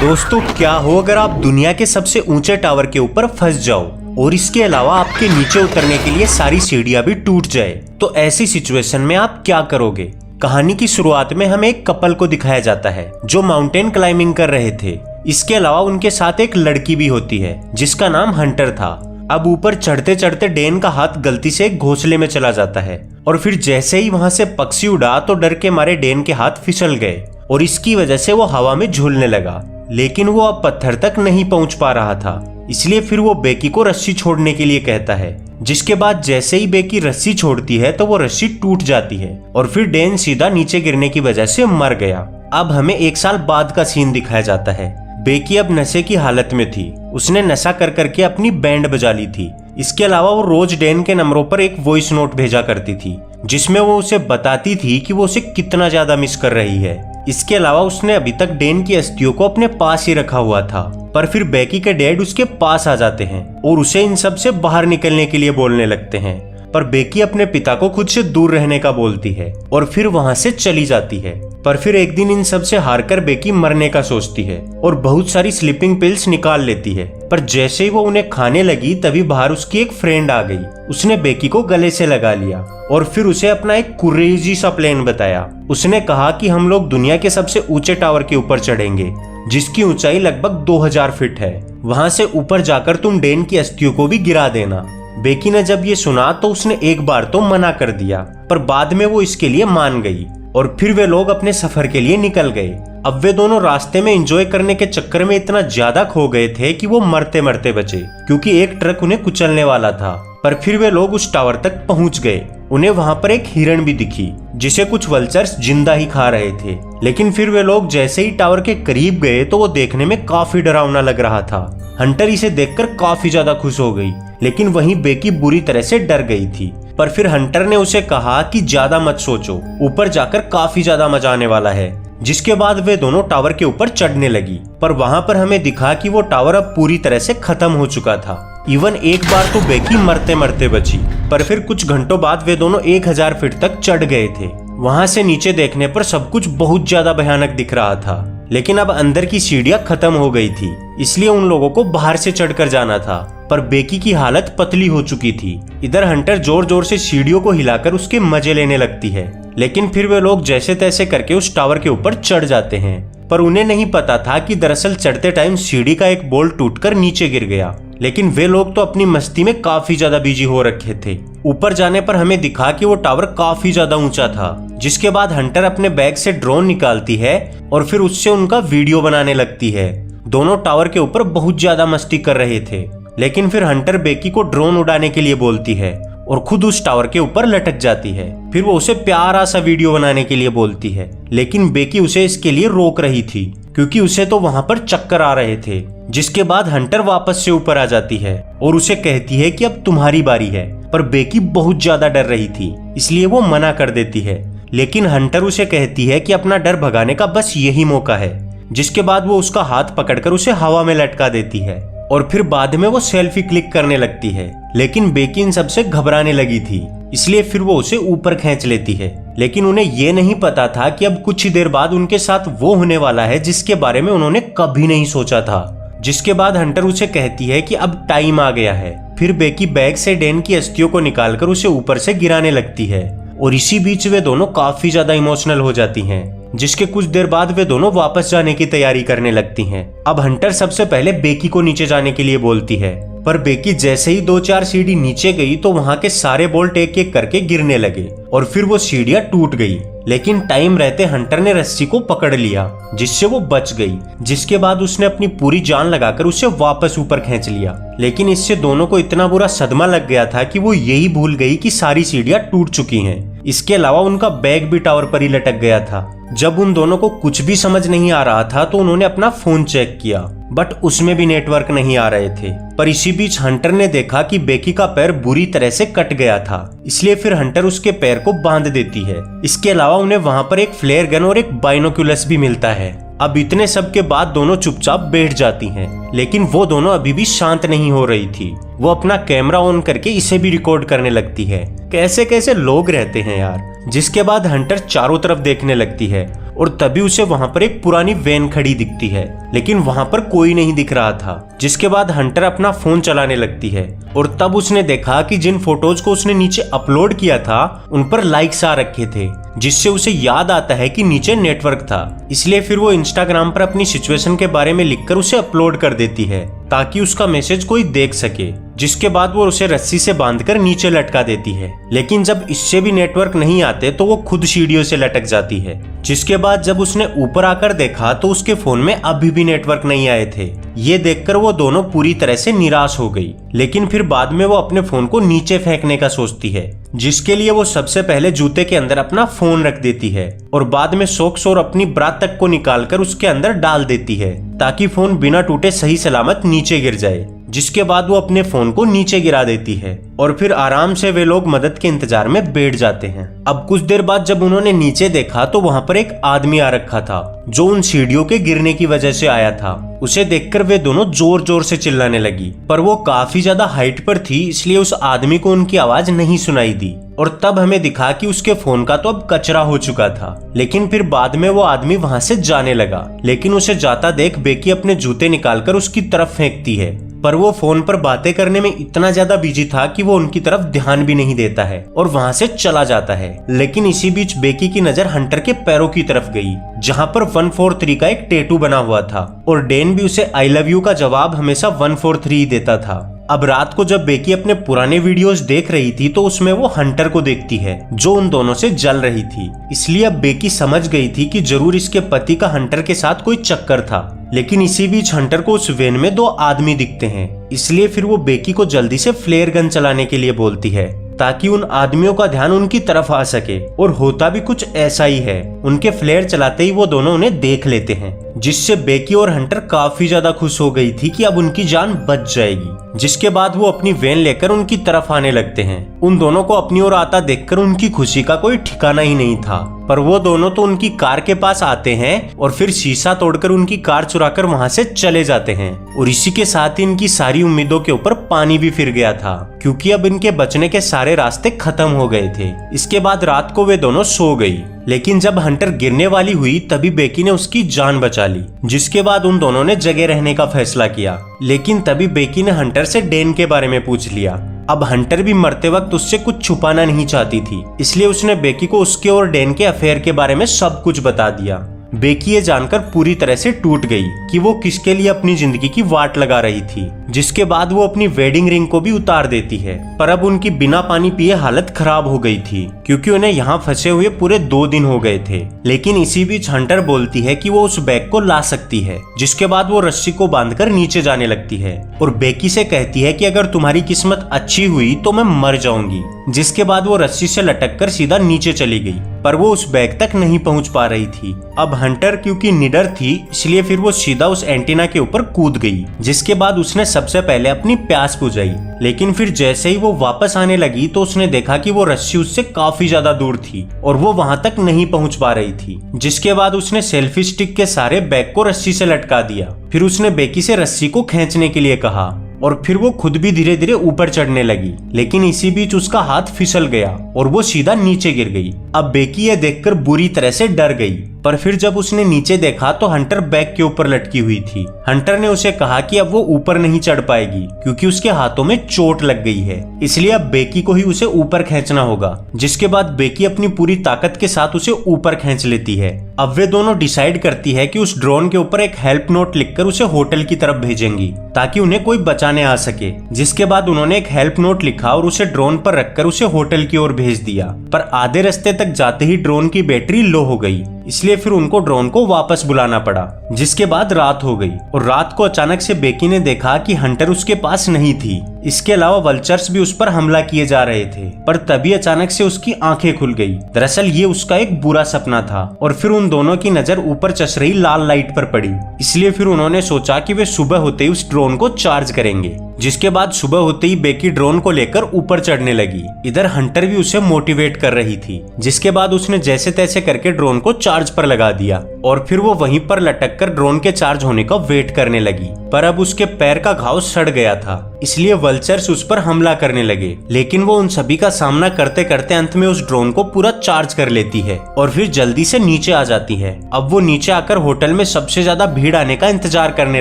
दोस्तों क्या हो अगर आप दुनिया के सबसे ऊंचे टावर के ऊपर फंस जाओ और इसके अलावा आपके नीचे उतरने के लिए सारी सीढ़ियां भी टूट जाए, तो ऐसी सिचुएशन में आप क्या करोगे। कहानी की शुरुआत में हमें एक कपल को दिखाया जाता है जो माउंटेन क्लाइंबिंग कर रहे थे। इसके अलावा उनके साथ एक लड़की भी होती है जिसका नाम हंटर था। अब ऊपर चढ़ते चढ़ते डैन का हाथ गलती से एक घोंसले में चला जाता है और फिर जैसे ही वहां से पक्षी उड़ा तो डर के मारे डैन के हाथ फिसल गए और इसकी वजह से वो हवा में झूलने लगा, लेकिन वो अब पत्थर तक नहीं पहुंच पा रहा था। इसलिए फिर वो बेकी को रस्सी छोड़ने के लिए कहता है, जिसके बाद जैसे ही बेकी रस्सी छोड़ती है तो वो रस्सी टूट जाती है और फिर डैन सीधा नीचे गिरने की वजह से मर गया। अब हमें 1 साल बाद का सीन दिखाया जाता है। बेकी अब नशे की हालत में थी। उसने नशा कर करके अपनी बैंड बजा ली थी। इसके अलावा वो रोज डैन के नंबरों पर एक वॉइस नोट भेजा करती थी जिसमें वो उसे बताती थी कि वो उसे कितना ज्यादा मिस कर रही है। इसके अलावा उसने अभी तक डैन की अस्थियों को अपने पास ही रखा हुआ था, पर फिर बेकी के डैड उसके पास आ जाते हैं और उसे इन सब से बाहर निकलने के लिए बोलने लगते हैं। पर बेकी अपने पिता को खुद से दूर रहने का बोलती है और फिर वहां से चली जाती है। पर फिर एक दिन इन सब से हारकर बेकी मरने का सोचती है और बहुत सारी स्लीपिंग पिल्स निकाल लेती है। पर जैसे ही वो उन्हें खाने लगी तभी बाहर उसकी एक फ्रेंड आ गई। उसने बेकी को गले से लगा लिया और फिर उसे अपना एक क्रेजी सा प्लान बताया। उसने कहा कि हम लोग दुनिया के सबसे ऊंचे टावर के ऊपर चढ़ेंगे जिसकी ऊंचाई लगभग 2000 फीट है। वहां से ऊपर जाकर तुम डैन की अस्थियों को भी गिरा देना। बेकी ने जब ये सुना तो उसने एक बार तो मना कर दिया, पर बाद में वो इसके लिए मान गई और फिर वे लोग अपने सफर के लिए निकल गए। अब वे दोनों रास्ते में एंजॉय करने के चक्कर में इतना ज्यादा खो गए थे कि वो मरते मरते बचे, क्योंकि एक ट्रक उन्हें कुचलने वाला था। पर फिर वे लोग उस टावर तक पहुंच गए। उन्हें वहां पर एक हिरण भी दिखी जिसे कुछ वल्चर्स जिंदा ही खा रहे थे। लेकिन फिर वे लोग जैसे ही टावर के करीब गए तो वो देखने में काफी डरावना लग रहा था। हंटर इसे देखकर काफी ज्यादा खुश हो गई, लेकिन वहीं बेकी बुरी तरह से डर गई थी। पर फिर हंटर ने उसे कहा कि ज्यादा मत सोचो, ऊपर जाकर काफी ज्यादा मजा आने वाला है। जिसके बाद वे दोनों टावर के ऊपर चढ़ने लगी। पर वहां पर हमें दिखा कि वो टावर अब पूरी तरह से खत्म हो चुका था। इवन एक बार तो बेकी मरते मरते बची। पर फिर कुछ घंटों बाद वे दोनों 1000 फीट तक चढ़ गए थे। वहां से नीचे देखने पर सब कुछ बहुत ज्यादा भयानक दिख रहा था, लेकिन अब अंदर की सीढ़ियां खत्म हो गई थी, इसलिए उन लोगों को बाहर से चढ़कर जाना था। पर बेकी की हालत पतली हो चुकी थी। इधर हंटर जोर जोर से सीढ़ियों को हिलाकर उसके मजे लेने लगती है, लेकिन फिर वे लोग जैसे तैसे करके उस टावर के ऊपर चढ़ जाते हैं। पर उन्हें नहीं पता था कि दरअसल चढ़ते टाइम सीढ़ी का एक बोल्ट टूटकर नीचे गिर गया। लेकिन वे लोग तो अपनी मस्ती में काफी ज्यादा बिजी हो रखे थे। ऊपर जाने पर हमें दिखा कि वो टावर काफी ज्यादा ऊंचा था। जिसके बाद हंटर अपने बैग से ड्रोन निकालती है और फिर उससे उनका वीडियो बनाने लगती है। दोनों टावर के ऊपर बहुत ज्यादा मस्ती कर रहे थे, लेकिन फिर हंटर बेकी को ड्रोन उड़ाने के लिए बोलती है और खुद उस टावर के ऊपर लटक जाती है। फिर वो उसे प्यारा सा वीडियो बनाने के लिए बोलती है, लेकिन बेकी उसे इसके लिए रोक रही थी क्योंकि उसे तो वहां पर चक्कर आ रहे थे। जिसके बाद हंटर वापस से ऊपर आ जाती है और उसे कहती है कि अब तुम्हारी बारी है। पर बेकी बहुत ज्यादा डर रही थी, इसलिए वो मना कर देती है। लेकिन हंटर उसे कहती है कि अपना डर भगाने का बस यही मौका है। जिसके बाद वो उसका हाथ पकड़कर उसे हवा में लटका देती है और फिर बाद में वो सेल्फी क्लिक करने लगती है। लेकिन बेकी इन सबसे घबराने लगी थी, इसलिए फिर वो उसे ऊपर खींच लेती है। लेकिन उन्हें ये नहीं पता था कि अब कुछ ही देर बाद उनके साथ वो होने वाला है जिसके बारे में उन्होंने कभी नहीं सोचा था। जिसके बाद हंटर उसे कहती है कि अब टाइम आ गया है। फिर बेकी बैग से डैन की अस्थियों को निकालकर उसे ऊपर से गिराने लगती है और इसी बीच वे दोनों काफी ज्यादा इमोशनल हो जाती हैं। जिसके कुछ देर बाद वे दोनों वापस जाने की तैयारी करने लगती हैं। अब हंटर सबसे पहले बेकी को नीचे जाने के लिए बोलती है, पर बेकी जैसे ही 2-4 सीढ़ी नीचे गई तो वहां के सारे बोल्ट एक एक करके गिरने लगे और फिर वो सीढ़ियां टूट गई। लेकिन टाइम रहते हंटर ने रस्सी को पकड़ लिया जिससे वो बच गई। जिसके बाद उसने अपनी पूरी जान लगाकर उसे वापस ऊपर खींच लिया। लेकिन इससे दोनों को इतना बुरा सदमा लग गया था कि वो यही भूल गई कि सारी सीढ़ियां टूट चुकी हैं। इसके अलावा उनका बैग भी टावर पर ही लटक गया था। जब उन दोनों को कुछ भी समझ नहीं आ रहा था तो उन्होंने अपना फोन चेक किया, बट उसमें भी नेटवर्क नहीं आ रहे थे। पर इसी बीच हंटर ने देखा कि बेकी का पैर बुरी तरह से कट गया था, इसलिए फिर हंटर उसके पैर को बांध देती है। इसके अलावा उन्हें वहां पर एक फ्लेयर गन और एक बाइनोक्यूलस भी मिलता है। अब इतने सब के बाद दोनों चुपचाप बैठ जाती हैं, लेकिन वो दोनों अभी भी शांत नहीं हो रही थी। वो अपना कैमरा ऑन करके इसे भी रिकॉर्ड करने लगती है। कैसे कैसे लोग रहते हैं यार। जिसके बाद हंटर चारों तरफ देखने लगती है और तभी उसे वहां पर एक पुरानी वैन खड़ी दिखती है, लेकिन वहां पर कोई नहीं दिख रहा था। जिसके बाद हंटर अपना फोन चलाने लगती है और तब उसने देखा कि जिन फोटोज को उसने नीचे अपलोड किया था उन पर लाइक्स आ रखे थे, जिससे उसे याद आता है कि नीचे नेटवर्क था। इसलिए फिर वो इंस्टाग्राम पर अपनी सिचुएशन के बारे में लिखकर उसे अपलोड कर देती है ताकि उसका मैसेज कोई देख सके। जिसके बाद वो उसे रस्सी से बांधकर नीचे लटका देती है, लेकिन जब इससे भी नेटवर्क नहीं आते तो वो खुद सीढ़ियों से लटक जाती है। जिसके बाद जब उसने ऊपर आकर देखा तो उसके फोन में अभी भी नेटवर्क नहीं आए थे। ये देखकर वो दोनों पूरी तरह से निराश हो गई, लेकिन फिर बाद में वो अपने फोन को नीचे फेंकने का सोचती है, जिसके लिए वो सबसे पहले जूते के अंदर अपना फोन रख देती है और बाद में सॉक्स और अपनी ब्रा तक को निकालकर उसके अंदर डाल देती है ताकि फोन बिना टूटे सही सलामत नीचे गिर जाए। जिसके बाद वो अपने फोन को नीचे गिरा देती है और फिर आराम से वे लोग मदद के इंतजार में बैठ जाते हैं। अब कुछ देर बाद जब उन्होंने नीचे देखा तो वहां पर एक आदमी आ रखा था जो उन सीढ़ियों के गिरने की वजह से आया था। उसे देखकर वे दोनों जोर जोर से चिल्लाने लगी, पर वो काफी ज्यादा हाइट पर थी, इसलिए उस आदमी को उनकी आवाज नहीं सुनाई दी। और तब हमें दिखा कि उसके फोन का तो अब कचरा हो चुका था, लेकिन फिर बाद में वो आदमी वहां से जाने लगा। लेकिन उसे जाता देख बेकी अपने जूते निकालकर उसकी तरफ फेंकती है, पर वो फोन पर बातें करने में इतना ज्यादा बिजी था कि वो उनकी तरफ ध्यान भी नहीं देता है और वहां से चला जाता है। लेकिन इसी बीच बेकी की नजर हंटर के पैरों की तरफ गई, जहां पर 143 का एक टैटू बना हुआ था और डेन भी उसे आई लव यू का जवाब हमेशा 143 ही देता था। अब रात को जब बेकी अपने पुराने वीडियोस देख रही थी तो उसमें वो हंटर को देखती है जो उन दोनों से जल रही थी। इसलिए अब बेकी समझ गई थी कि जरूर इसके पति का हंटर के साथ कोई चक्कर था। लेकिन इसी बीच हंटर को उस वैन में 2 आदमी दिखते हैं, इसलिए फिर वो बेकी को जल्दी से फ्लेयर गन चलाने के लिए बोलती है ताकि उन आदमियों का ध्यान उनकी तरफ आ सके। और होता भी कुछ ऐसा ही है। उनके फ्लेयर चलाते ही वो दोनों उन्हें देख लेते हैं, जिससे बेकी और हंटर काफी ज्यादा खुश हो गई थी कि अब उनकी जान बच जाएगी। जिसके बाद वो अपनी वैन लेकर उनकी तरफ आने लगते हैं। उन दोनों को अपनी ओर आता देखकर उनकी खुशी का कोई ठिकाना ही नहीं था, पर वो दोनों तो उनकी कार के पास आते हैं और फिर शीशा तोड़कर उनकी कार चुराकर वहां से चले जाते हैं। और इसी के साथ ही इनकी सारी उम्मीदों के ऊपर पानी भी फिर गया था, क्योंकि अब इनके बचने के सारे रास्ते खत्म हो गए थे। इसके बाद रात को वे दोनों सो गई, लेकिन जब हंटर गिरने वाली हुई तभी बेकी ने उसकी जान बचा ली। जिसके बाद उन दोनों ने जगह रहने का फैसला किया, लेकिन तभी बेकी ने हंटर से डेन के बारे में पूछ लिया। अब हंटर भी मरते वक्त उससे कुछ छुपाना नहीं चाहती थी, इसलिए उसने बेकी को उसके और डेन के अफेयर के बारे में सब कुछ बता दिया। बेकी ये जानकर पूरी तरह से टूट गई कि वो किसके लिए अपनी जिंदगी की वाट लगा रही थी। जिसके बाद वो अपनी वेडिंग रिंग को भी उतार देती है, पर अब उनकी बिना पानी पिए हालत खराब हो गई थी, क्योंकि उन्हें यहाँ फंसे हुए पूरे 2 दिन हो गए थे। लेकिन इसी बीच हंटर बोलती है कि वो उस बैग को ला सकती है। जिसके बाद वो रस्सी को बांधकर नीचे जाने लगती है और बेकी से कहती है कि अगर तुम्हारी किस्मत अच्छी हुई तो मैं मर जाऊंगी। जिसके बाद वो रस्सी से लटककर सीधा नीचे चली गई, पर वो उस बैग तक नहीं पहुंच पा रही थी। अब हंटर क्योंकि निडर थी, इसलिए फिर वो सीधा उस एंटीना के ऊपर कूद गई। जिसके बाद उसने सबसे पहले अपनी प्यास बुझाई, लेकिन फिर जैसे ही वो वापस आने लगी तो उसने देखा कि वो रस्सी उससे काफी ज्यादा दूर थी और वो वहां तक नहीं पहुंच पा रही थी। जिसके बाद उसने सेल्फी स्टिक के सारे बैग को रस्सी से लटका दिया। फिर उसने बेकी से रस्सी को खींचने के लिए कहा और फिर वो खुद भी धीरे धीरे ऊपर चढ़ने लगी, लेकिन इसी बीच उसका हाथ फिसल गया और वो सीधा नीचे गिर गई। अब बेकी ये देखकर बुरी तरह से डर गई, पर फिर जब उसने नीचे देखा तो हंटर बैग के ऊपर लटकी हुई थी। हंटर ने उसे कहा कि अब वो ऊपर नहीं चढ़ पाएगी क्योंकि उसके हाथों में चोट लग गई है, इसलिए अब बेकी को ही उसे ऊपर खींचना होगा। जिसके बाद बेकी अपनी पूरी ताकत के साथ उसे ऊपर खींच लेती है। अब वे दोनों डिसाइड करती है कि उस ड्रोन के ऊपर एक हेल्प नोट लिखकर उसे होटल की तरफ भेजेंगी ताकि उन्हें कोई बचाने आ सके। जिसके बाद उन्होंने एक हेल्प नोट लिखा और उसे ड्रोन पर रखकर उसे होटल की ओर भेज दिया, पर आधे रास्ते तक जाते ही ड्रोन की बैटरी लो हो गई, इसलिए फिर उनको ड्रोन को वापस बुलाना पड़ा। जिसके बाद रात हो गई और रात को अचानक से बेकी ने देखा कि हंटर उसके पास नहीं थी। इसके अलावा वल्चर्स भी उस पर हमला किए जा रहे थे, पर तभी अचानक से उसकी आंखें खुल गई। दरअसल ये उसका एक बुरा सपना था और फिर उन दोनों की नजर ऊपर चस रही लाल लाइट पर पड़ी, इसलिए फिर उन्होंने सोचा कि वे सुबह होते ही उस ड्रोन को चार्ज करेंगे। जिसके बाद सुबह होते ही बेकी ड्रोन को लेकर ऊपर चढ़ने लगी। इधर हंटर भी उसे मोटिवेट कर रही थी। जिसके बाद उसने जैसे तैसे करके ड्रोन को चार्ज पर लगा दिया और फिर वो वहीं पर लटक कर ड्रोन के चार्ज होने का वेट करने लगी। पर अब उसके पैर का घाव सड़ गया था, इसलिए वल्चर्स उस पर हमला करने लगे। लेकिन वो उन सभी का सामना करते करते अंत में उस ड्रोन को पूरा चार्ज कर लेती है और फिर जल्दी से नीचे आ जाती है। अब वो नीचे आकर होटल में सबसे ज्यादा भीड़ आने का इंतजार करने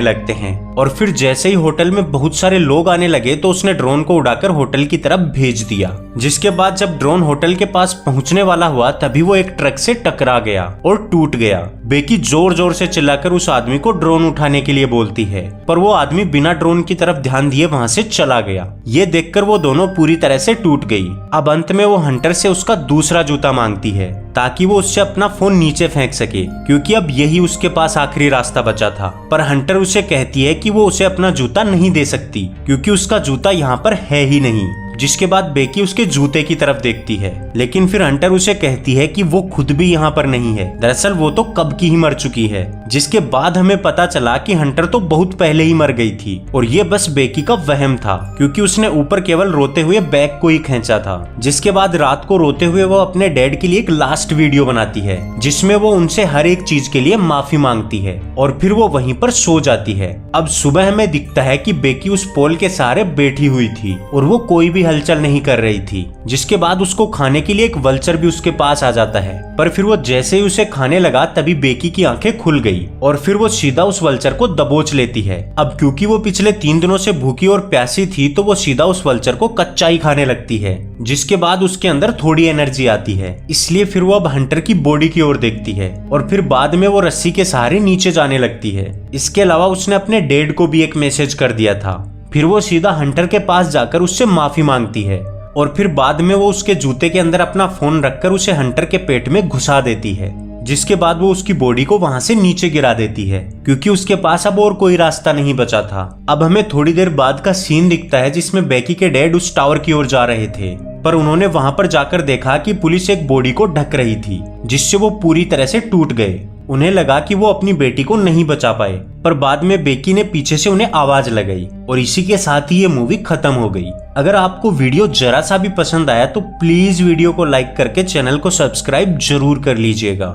लगते हैं और फिर जैसे ही होटल में बहुत सारे लोग आने लगे तो उसने ड्रोन को उड़ाकर होटल की तरफ भेज दिया। जिसके बाद जब ड्रोन होटल के पास पहुंचने वाला हुआ तभी वो एक ट्रक से टकरा गया और टूट गया। बेकी जोर जोर से चिल्लाकर उस आदमी को ड्रोन उठाने के लिए बोलती है, पर वो आदमी बिना ड्रोन की तरफ ध्यान दिए वहां से चला गया। ये देखकर वो दोनों पूरी तरह से टूट गई। अब अंत में वो हंटर से उसका दूसरा जूता मांगती है ताकि वो उससे अपना फोन नीचे फेंक सके, क्योंकि अब यही उसके पास आखिरी रास्ता बचा था। पर हंटर उसे कहती है कि वो उसे अपना जूता नहीं दे सकती क्योंकि उसका जूता यहाँ पर है ही नहीं। जिसके बाद बेकी उसके जूते की तरफ देखती है, लेकिन फिर हंटर उसे कहती है कि वो खुद भी यहाँ पर नहीं है, दरअसल वो तो कब की ही मर चुकी है। जिसके बाद हमें पता चला कि हंटर तो बहुत पहले ही मर गई थी और ये बस बेकी का वहम था, क्योंकि उसने ऊपर केवल रोते हुए बैग को ही खींचा था। जिसके बाद रात को रोते हुए वो अपने डैड के लिए एक लास्ट वीडियो बनाती है जिसमें वो उनसे हर एक चीज के लिए माफी मांगती है और फिर वो वहीं पर सो जाती है। अब सुबह हमें दिखता है कि बेकी उस पोल के सहारे बैठी हुई थी और वो कोई भी हलचल नहीं कर रही थी। जिसके बाद उसको खाने के लिए एक वल्चर भी उसके पास आ जाता है, पर फिर वो जैसे ही उसे खाने लगा तभी बेकी की आंखें खुल गई और फिर वो सीधा उस वल्चर को दबोच लेती है। अब क्योंकि वो पिछले 3 दिनों से भूखी और प्यासी थी तो वो सीधा उस वल्चर को कच्चा ही खाने लगती है। जिसके बाद उसके अंदर थोड़ी एनर्जी आती है, इसलिए फिर वो अब हंटर की बॉडी की ओर देखती है और फिर बाद में वो रस्सी के सहारे नीचे जाने लगती है। इसके अलावा उसने अपने डैड को भी एक मैसेज कर दिया था। फिर वो सीधा हंटर के पास जाकर उससे माफी मांगती है और फिर बाद में वो उसके जूते के अंदर अपना फोन रखकर उसे हंटर के पेट में घुसा देती है। जिसके बाद वो उसकी बॉडी को वहां से नीचे गिरा देती है क्योंकि उसके पास अब और कोई रास्ता नहीं बचा था। अब हमें थोड़ी देर बाद का सीन दिखता है जिसमें बेकी के डैड उस टावर की ओर जा रहे थे, पर उन्होंने वहां पर जाकर देखा कि पुलिस एक बॉडी को ढक रही थी जिससे वो पूरी तरह से टूट गए। उन्हें लगा कि वो अपनी बेटी को नहीं बचा पाए, पर बाद में बेकी ने पीछे से उन्हें आवाज लगाई और इसी के साथ ही ये मूवी खत्म हो गई। अगर आपको वीडियो जरा सा भी पसंद आया तो प्लीज वीडियो को लाइक करके चैनल को सब्सक्राइब जरूर कर लीजिएगा।